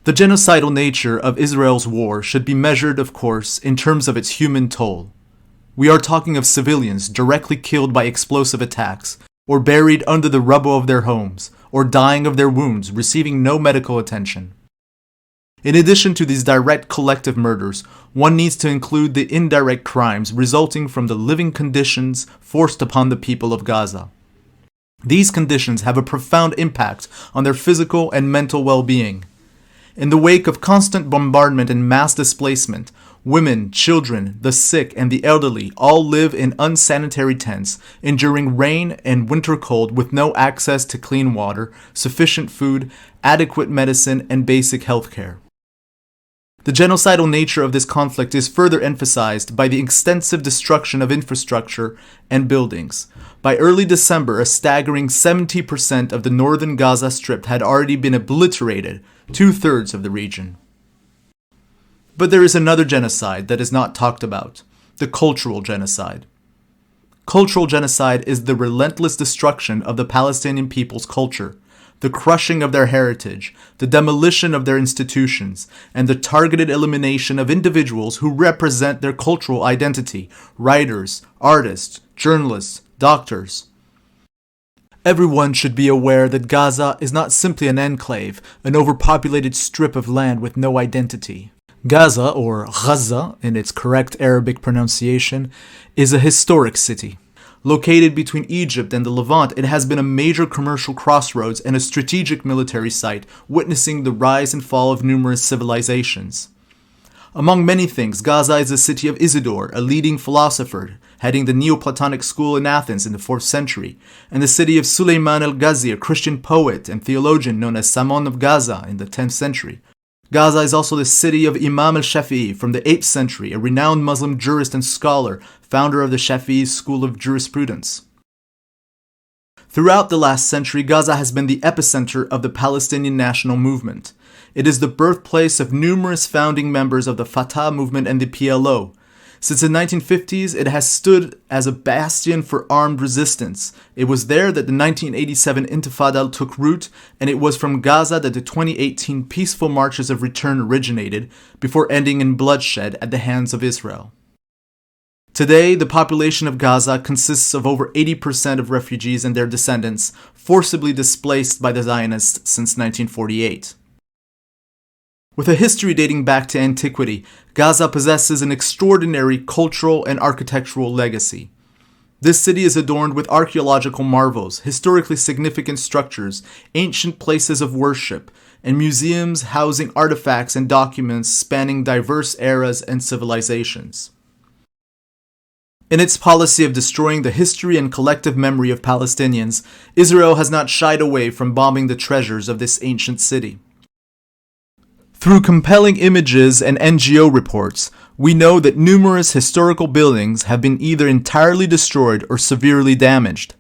The genocidal nature of Israel's war should be measured, of course, in terms of its human toll. We are talking of civilians directly killed by explosive attacks, or buried under the rubble of their homes, or dying of their wounds, receiving no medical attention. In addition to these direct collective murders, one needs to include the indirect crimes resulting from the living conditions forced upon the people of Gaza. These conditions have a profound impact on their physical and mental well-being. In the wake of constant bombardment and mass displacement, women, children, the sick, and the elderly all live in unsanitary tents, enduring rain and winter cold with no access to clean water, sufficient food, adequate medicine, and basic health care. The genocidal nature of this conflict is further emphasized by the extensive destruction of infrastructure and buildings. By early December, a staggering 70% of the northern Gaza Strip had already been obliterated, 2/3 of the region. But there is another genocide that is not talked about, the cultural genocide. Cultural genocide is the relentless destruction of the Palestinian people's culture, the crushing of their heritage, the demolition of their institutions, and the targeted elimination of individuals who represent their cultural identity: writers, artists, journalists, doctors. Everyone should be aware that Gaza is not simply an enclave, an overpopulated strip of land with no identity. Gaza, or Gaza in its correct Arabic pronunciation, is a historic city. Located between Egypt and the Levant, it has been a major commercial crossroads and a strategic military site, witnessing the rise and fall of numerous civilizations. Among many things, Gaza is the city of Isidore, a leading philosopher, heading the Neoplatonic school in Athens in the 4th century, and the city of Suleiman el-Ghazi, a Christian poet and theologian known as Samon of Gaza in the 10th century. Gaza is also the city of Imam al-Shafi'i from the 8th century, a renowned Muslim jurist and scholar, founder of the Shafi'i school of jurisprudence. Throughout the last century, Gaza has been the epicenter of the Palestinian national movement. It is the birthplace of numerous founding members of the Fatah movement and the PLO. Since the 1950s, it has stood as a bastion for armed resistance. It was there that the 1987 Intifada took root, and it was from Gaza that the 2018 peaceful marches of return originated, before ending in bloodshed at the hands of Israel. Today, the population of Gaza consists of over 80% of refugees and their descendants, forcibly displaced by the Zionists since 1948. With a history dating back to antiquity, Gaza possesses an extraordinary cultural and architectural legacy. This city is adorned with archaeological marvels, historically significant structures, ancient places of worship, and museums housing artifacts and documents spanning diverse eras and civilizations. In its policy of destroying the history and collective memory of Palestinians, Israel has not shied away from bombing the treasures of this ancient city. Through compelling images and NGO reports, we know that numerous historical buildings have been either entirely destroyed or severely damaged.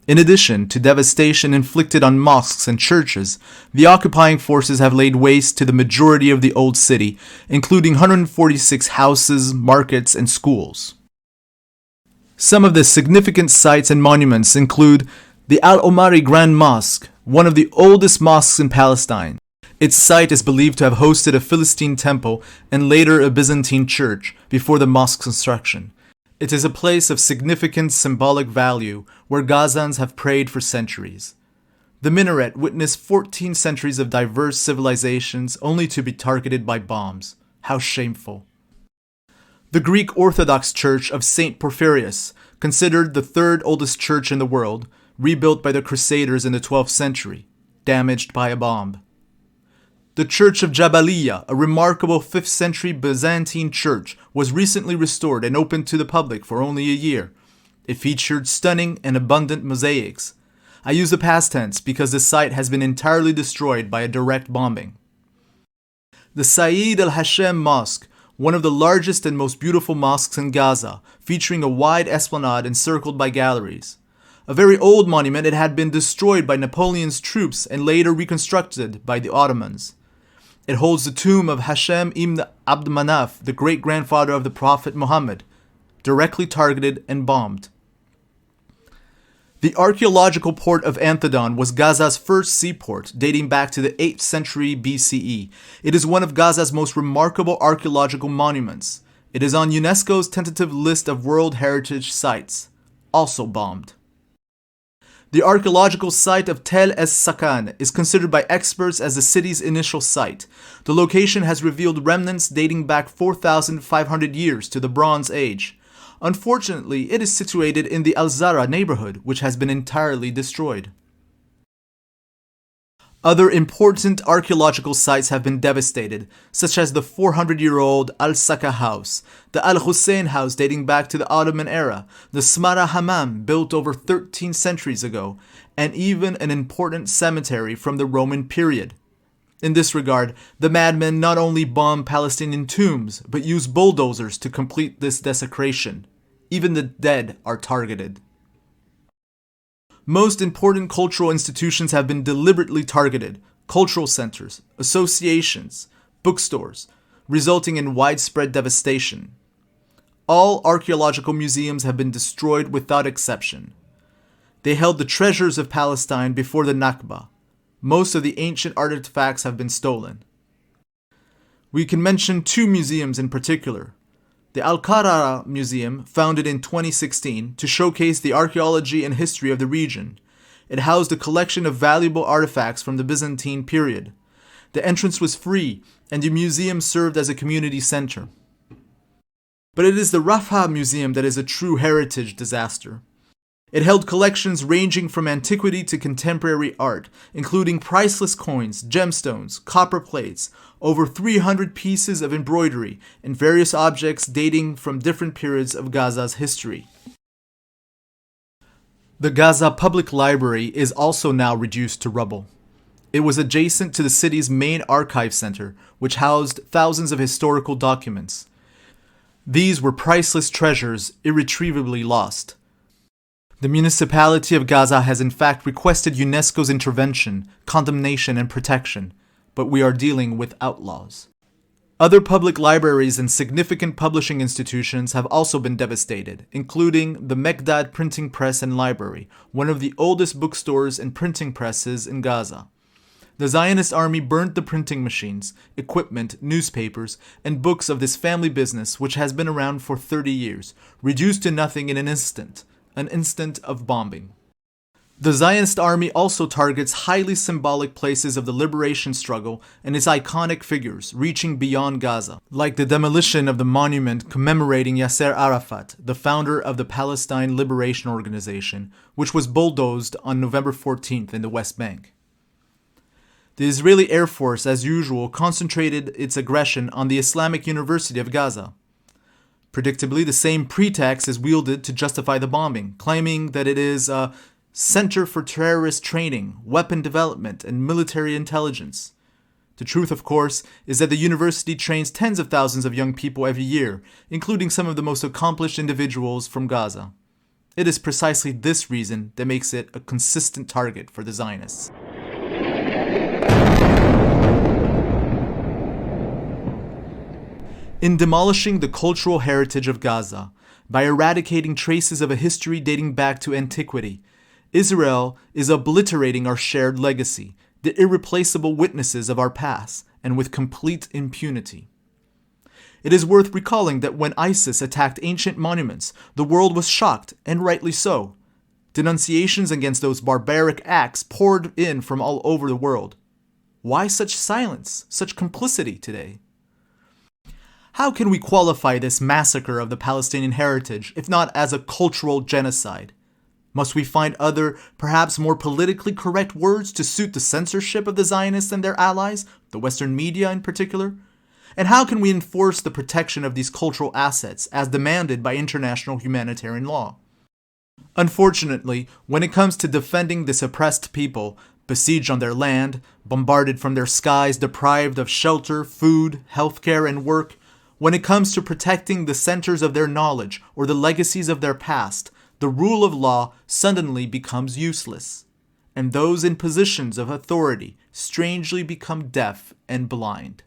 In addition to devastation inflicted on mosques and churches, the occupying forces have laid waste to the majority of the old city, including 146 houses, markets, and schools. Some of the significant sites and monuments include the Al-Omari Grand Mosque, one of the oldest mosques in Palestine. Its site is believed to have hosted a Philistine temple and later a Byzantine church before the mosque's construction. It is a place of significant symbolic value where Gazans have prayed for centuries. The minaret witnessed 14 centuries of diverse civilizations only to be targeted by bombs. How shameful. The Greek Orthodox Church of St. Porphyrius, considered the third oldest church in the world, rebuilt by the Crusaders in the 12th century, damaged by a bomb. The Church of Jabaliya, a remarkable 5th century Byzantine church, was recently restored and opened to the public for only a year. It featured stunning and abundant mosaics. I use the past tense because the site has been entirely destroyed by a direct bombing. The Sayyid al-Hashem Mosque, one of the largest and most beautiful mosques in Gaza, featuring a wide esplanade encircled by galleries. A very old monument, it had been destroyed by Napoleon's troops and later reconstructed by the Ottomans. It holds the tomb of Hashem ibn Abd Manaf, the great-grandfather of the Prophet Muhammad, directly targeted and bombed. The archaeological port of Anthedon was Gaza's first seaport, dating back to the 8th century BCE. It is one of Gaza's most remarkable archaeological monuments. It is on UNESCO's tentative list of World Heritage Sites, also bombed. The archaeological site of Tel Es-Sakan is considered by experts as the city's initial site. The location has revealed remnants dating back 4,500 years to the Bronze Age. Unfortunately, it is situated in the Al-Zara neighborhood, which has been entirely destroyed. Other important archaeological sites have been devastated, such as the 400-year-old Al-Saka house, the Al-Hussein house dating back to the Ottoman era, the Smara Hammam built over 13 centuries ago, and even an important cemetery from the Roman period. In this regard, the madmen not only bomb Palestinian tombs, but use bulldozers to complete this desecration. Even the dead are targeted. Most important cultural institutions have been deliberately targeted: cultural centers, associations, bookstores, resulting in widespread devastation. All archaeological museums have been destroyed without exception. They held the treasures of Palestine before the Nakba. Most of the ancient artifacts have been stolen. We can mention two museums in particular. The Al-Qarara Museum, founded in 2016 to showcase the archaeology and history of the region. It housed a collection of valuable artifacts from the Byzantine period. The entrance was free, and the museum served as a community center. But it is the Rafah Museum that is a true heritage disaster. It held collections ranging from antiquity to contemporary art, including priceless coins, gemstones, copper plates, over 300 pieces of embroidery, and various objects dating from different periods of Gaza's history. The Gaza Public Library is also now reduced to rubble. It was adjacent to the city's main archive center, which housed thousands of historical documents. These were priceless treasures irretrievably lost. The municipality of Gaza has in fact requested UNESCO's intervention, condemnation, and protection, but we are dealing with outlaws. Other public libraries and significant publishing institutions have also been devastated, including the Mekdad Printing Press and Library, one of the oldest bookstores and printing presses in Gaza. The Zionist army burnt the printing machines, equipment, newspapers, and books of this family business which has been around for 30 years, reduced to nothing in an instant of bombing. The Zionist army also targets highly symbolic places of the liberation struggle and its iconic figures reaching beyond Gaza, like the demolition of the monument commemorating Yasser Arafat, the founder of the Palestine Liberation Organization, which was bulldozed on November 14th in the West Bank. The Israeli Air Force, as usual, concentrated its aggression on the Islamic University of Gaza. Predictably, the same pretext is wielded to justify the bombing, claiming that it is a center for terrorist training, weapon development, and military intelligence. The truth, of course, is that the university trains tens of thousands of young people every year, including some of the most accomplished individuals from Gaza. It is precisely this reason that makes it a consistent target for the Zionists. In demolishing the cultural heritage of Gaza, by eradicating traces of a history dating back to antiquity, Israel is obliterating our shared legacy, the irreplaceable witnesses of our past, and with complete impunity. It is worth recalling that when ISIS attacked ancient monuments, the world was shocked, and rightly so. Denunciations against those barbaric acts poured in from all over the world. Why such silence, such complicity today? How can we qualify this massacre of the Palestinian heritage, if not as a cultural genocide? Must we find other, perhaps more politically correct words to suit the censorship of the Zionists and their allies, the Western media in particular? And how can we enforce the protection of these cultural assets as demanded by international humanitarian law? Unfortunately, when it comes to defending this oppressed people, besieged on their land, bombarded from their skies, deprived of shelter, food, healthcare, and work, when it comes to protecting the centers of their knowledge or the legacies of their past, the rule of law suddenly becomes useless, and those in positions of authority strangely become deaf and blind.